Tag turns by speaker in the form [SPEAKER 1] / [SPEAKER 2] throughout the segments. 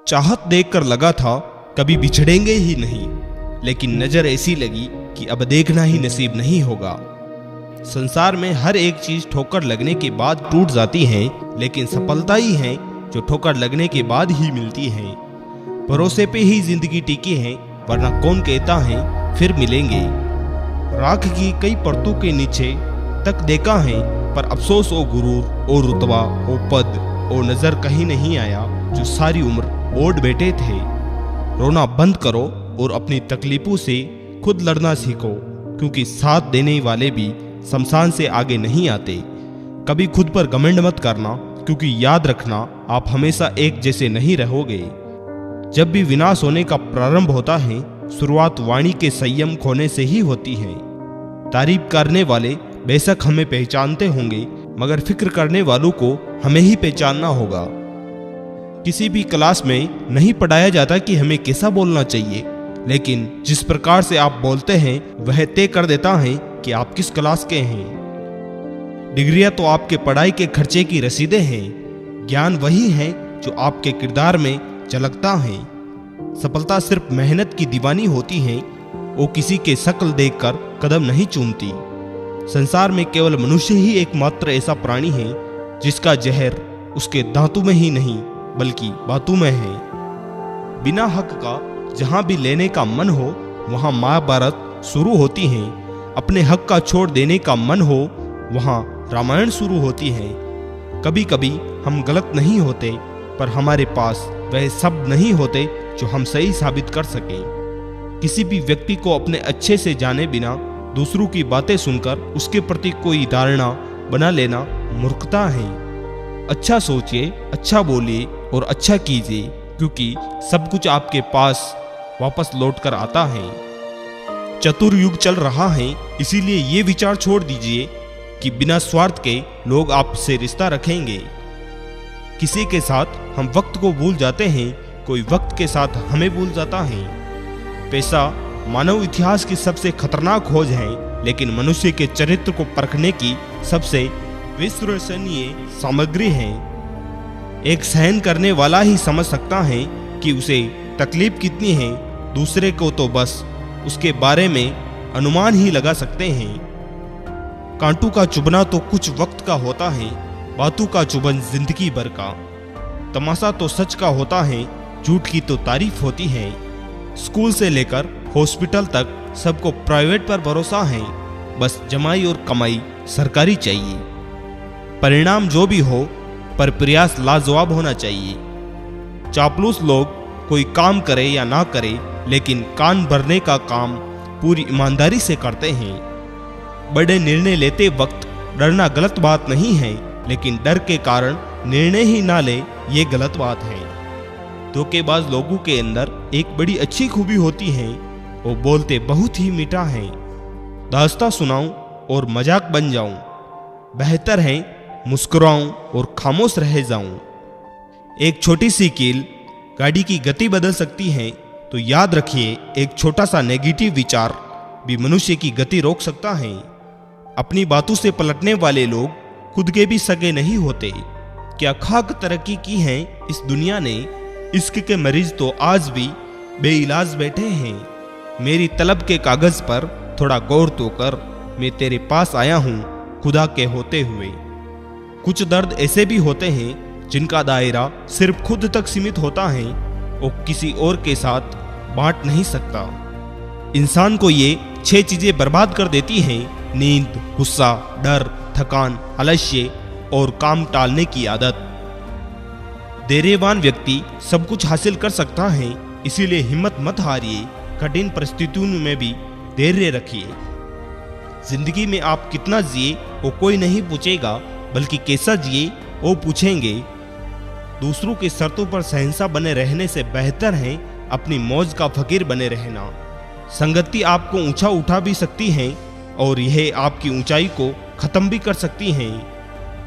[SPEAKER 1] चाहत देखकर लगा था कभी बिछड़ेंगे ही नहीं, लेकिन नजर ऐसी लगी कि अब देखना ही नसीब नहीं होगा। संसार में हर एक चीज ठोकर लगने के बाद टूट जाती है, लेकिन सफलता ही है जो ठोकर लगने के बाद ही मिलती है। भरोसे पे ही जिंदगी टिकी है, वरना कौन कहता है फिर मिलेंगे। राख की कई परतों के नीचे तक देखा है, पर अफसोस ओ गुरूर ओ रुतबा ओ पद ओ नजर कहीं नहीं आया जो सारी उम्र ओढ़ बैठे थे। रोना बंद करो और अपनी तकलीफों से खुद लड़ना सीखो, क्योंकि साथ देने वाले भी शमशान से आगे नहीं आते। कभी खुद पर घमंड मत करना, क्योंकि याद रखना आप हमेशा एक जैसे नहीं रहोगे। जब भी विनाश होने का प्रारंभ होता है, शुरुआत वाणी के संयम खोने से ही होती है। तारीफ करने वाले बेशक हमें पहचानते होंगे, मगर फिक्र करने वालों को हमें ही पहचानना होगा। किसी भी क्लास में नहीं पढ़ाया जाता कि हमें कैसा बोलना चाहिए, लेकिन जिस प्रकार से आप बोलते हैं वह तय कर देता है कि आप किस क्लास के हैं। डिग्रियां तो आपके पढ़ाई के खर्चे की रसीदें हैं, ज्ञान वही है जो आपके किरदार में झलकता है। सफलता सिर्फ मेहनत की दीवानी होती है, वो किसी के शक्ल देखकर कदम नहीं चूमती। संसार में केवल मनुष्य ही एकमात्र ऐसा प्राणी है जिसका जहर उसके दांतों में ही नहीं बल्कि बातों में है। बिना हक का जहां भी लेने का मन हो वहां महाभारत शुरू होती है। अपने हक का छोड़ देने का मन हो वहां रामायण शुरू होती है। कभी कभी हम गलत नहीं होते, पर हमारे पास वह शब्द नहीं होते जो हम सही साबित कर सकें। किसी भी व्यक्ति को अपने अच्छे से जाने बिना दूसरों की बातें सुनकर उसके प्रति कोई धारणा बना लेना मूर्खता है। अच्छा सोचिए, अच्छा बोलिए और अच्छा कीजिए, क्योंकि सब कुछ आपके पास वापस लौट कर आता है। चतुर युग चल रहा है, इसीलिए ये विचार छोड़ दीजिए कि बिना स्वार्थ के लोग आपसे रिश्ता रखेंगे। किसी के साथ हम वक्त को भूल जाते हैं, कोई वक्त के साथ हमें भूल जाता है। पैसा मानव इतिहास की सबसे खतरनाक खोज है, लेकिन मनुष्य के चरित्र को परखने की सबसे विश्वसनीय सामग्री है। एक सहन करने वाला ही समझ सकता है कि उसे तकलीफ कितनी है, दूसरे को तो बस उसके बारे में अनुमान ही लगा सकते हैं। कांटों का चुभना तो कुछ वक्त का होता है, बातों का चुभन जिंदगी भर का। तमाशा तो सच का होता है, झूठ की तो तारीफ होती है। स्कूल से लेकर हॉस्पिटल तक सबको प्राइवेट पर भरोसा है, बस जमाई और कमाई सरकारी चाहिए। परिणाम जो भी हो, पर प्रयास लाजवाब होना चाहिए। चापलूस लोग कोई काम करे या ना करे, लेकिन कान भरने का काम पूरी ईमानदारी से करते हैं। बड़े निर्णय लेते वक्त डरना गलत बात नहीं है, लेकिन डर के कारण निर्णय ही ना ले ये गलत बात है। धोखेबाज लोगों के अंदर एक बड़ी अच्छी खूबी होती है, वो बोलते बहुत ही मीठा है। दास्तां सुनाऊं और मजाक बन जाऊं, बेहतर है मुस्कुराऊं और खामोश रह जाऊं। एक छोटी सी कील गाड़ी की गति बदल सकती है, तो याद रखिए एक छोटा सा नेगेटिव विचार भी मनुष्य की गति रोक सकता है। अपनी बातों से पलटने वाले लोग खुद के भी सगे नहीं होते। क्या खाक तरक्की की है इस दुनिया ने, इश्क के मरीज तो आज भी बेइलाज बैठे हैं। मेरी तलब के कागज पर थोड़ा गौर तो कर, मैं तेरे पास आया हूँ खुदा के होते हुए। कुछ दर्द ऐसे भी होते हैं जिनका दायरा सिर्फ खुद तक सीमित होता है और किसी और के साथ बांट नहीं सकता। इंसान को ये 6 चीजें बर्बाद कर देती हैं: नींद, गुस्सा, डर, थकान, आलस्य और काम टालने की आदत। धैर्यवान व्यक्ति सब कुछ हासिल कर सकता है, इसीलिए हिम्मत मत हारिए। कठिन परिस्थितियों में भी धैर्य रखिए। जिंदगी में आप कितना जिए वो कोई नहीं पूछेगा, बल्कि कैसा जिए वो पूछेंगे। दूसरों की शर्तों पर शहंशाह बने रहने से बेहतर है अपनी मौज का फकीर बने रहना। संगति आपको ऊंचा उठा भी सकती है और यह आपकी ऊंचाई को खत्म भी कर सकती है।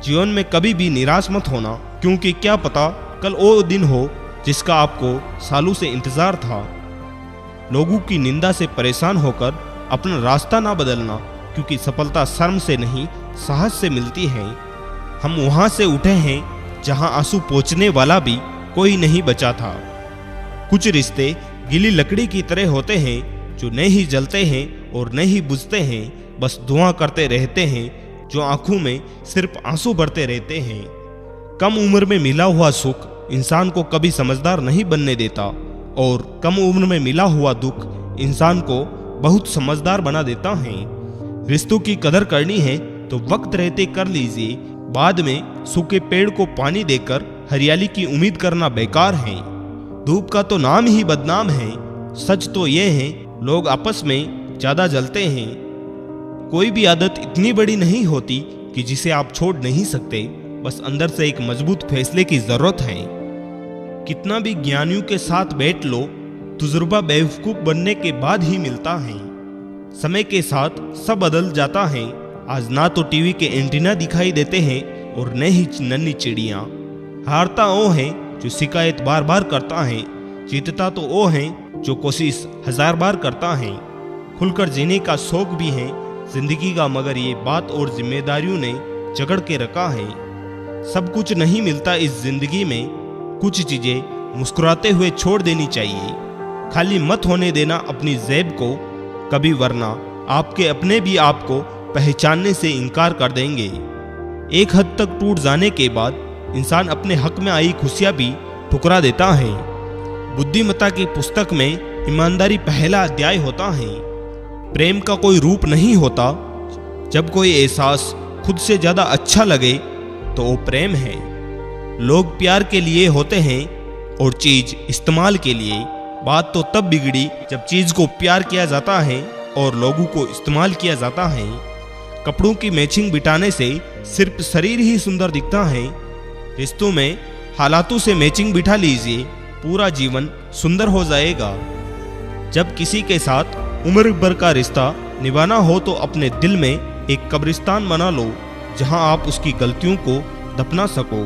[SPEAKER 1] जीवन में कभी भी निराश मत होना, क्योंकि क्या पता कल वो दिन हो जिसका आपको सालों से इंतजार था। लोगों की निंदा से परेशान होकर अपना रास्ता ना बदलना, क्योंकि सफलता शर्म से नहीं साहस से मिलती है। हम वहां से उठे हैं जहां आंसू पोंछने वाला भी कोई नहीं बचा था। कुछ रिश्ते गीली लकड़ी की तरह होते हैं जो न ही जलते हैं और न ही बुझते हैं, बस धुआं करते रहते हैं, जो आंखों में सिर्फ आंसू भरते रहते हैं। कम उम्र में मिला हुआ सुख इंसान को कभी समझदार नहीं बनने देता और कम उम्र में मिला हुआ दुख इंसान को बहुत समझदार बना देता है। रिश्तों की कदर करनी है तो वक्त रहते कर लीजिए, बाद में सूखे पेड़ को पानी देकर हरियाली की उम्मीद करना बेकार है। धूप का तो नाम ही बदनाम है। सच तो ये है लोग आपस में ज्यादा जलते हैं। कोई भी आदत इतनी बड़ी नहीं होती कि जिसे आप छोड़ नहीं सकते, बस अंदर से एक मजबूत फैसले की जरूरत है। कितना भी ज्ञानियों के साथ बैठ लो, तजुर्बा बेवकूफ बनने के बाद ही मिलता है। समय के साथ सब बदल जाता है। आज ना तो टीवी के एंटीना दिखाई देते हैं और न ही नन्ही चिड़ियां। हारता वो है जो शिकायत बार बार करता है, जीतता तो वो है जो कोशिश 1000 बार करता है। खुलकर जीने का शौक भी है जिंदगी का, मगर ये बात और जिम्मेदारियों ने जकड़ के रखा है। सब कुछ नहीं मिलता इस जिंदगी में, कुछ चीजें मुस्कुराते हुए छोड़ देनी चाहिए। खाली मत होने देना अपनी जेब को कभी, वरना आपके अपने भी आपको पहचानने से इनकार कर देंगे। एक हद तक टूट जाने के बाद इंसान अपने हक में आई खुशियां भी ठुकरा देता है। बुद्धिमत्ता की पुस्तक में ईमानदारी पहला अध्याय होता है। प्रेम का कोई रूप नहीं होता। जब कोई एहसास खुद से ज्यादा अच्छा लगे तो वो प्रेम है। लोग प्यार के लिए होते हैं और चीज इस्तेमाल के लिए। बात तो तब बिगड़ी जब चीज को प्यार किया जाता है और लोगों को इस्तेमाल किया जाता है। कपड़ों की मैचिंग बिठाने से सिर्फ शरीर ही सुंदर दिखता है। रिश्तों में हालातों से मैचिंग बिठा लीजिए, पूरा जीवन सुंदर हो जाएगा। जब किसी के साथ उम्र भर का रिश्ता निभाना हो तो अपने दिल में एक कब्रिस्तान बना लो जहां आप उसकी गलतियों को दफना सको।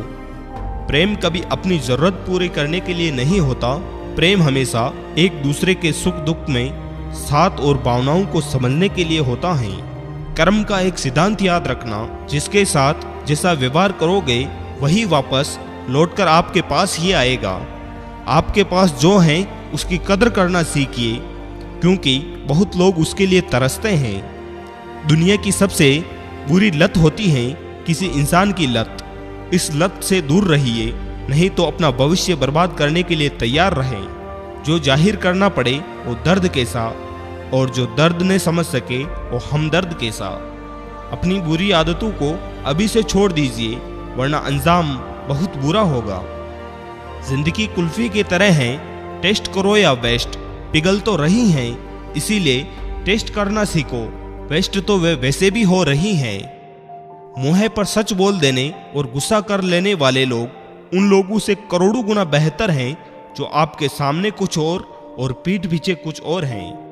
[SPEAKER 1] प्रेम कभी अपनी जरूरत पूरी करने के लिए नहीं होता। प्रेम हमेशा एक दूसरे के सुख दुख में साथ और भावनाओं को समझने के लिए होता है। कर्म का एक सिद्धांत याद रखना, जिसके साथ जैसा व्यवहार करोगे वही वापस लौटकर आपके पास ही आएगा। आपके पास जो है उसकी कदर करना सीखिए, क्योंकि बहुत लोग उसके लिए तरसते हैं। दुनिया की सबसे बुरी लत होती है किसी इंसान की लत। इस लत से दूर रहिए, नहीं तो अपना भविष्य बर्बाद करने के लिए तैयार रहें। जो जाहिर करना पड़े वो दर्द के साथ, और जो दर्द न समझ सके वो हमदर्द के साथ। अपनी बुरी आदतों को अभी से छोड़ दीजिए, वरना अंजाम बहुत बुरा होगा। जिंदगी कुल्फी की तरह है, टेस्ट करो या वेस्ट, पिघल तो रही हैं, इसीलिए टेस्ट करना सीखो। वेस्ट तो वे वैसे भी हो रही हैं। मुंह पर सच बोल देने और गुस्सा कर लेने वाले लोग उन लोगों से करोड़ों गुना बेहतर हैं जो आपके सामने कुछ और पीठ पीछे कुछ और हैं।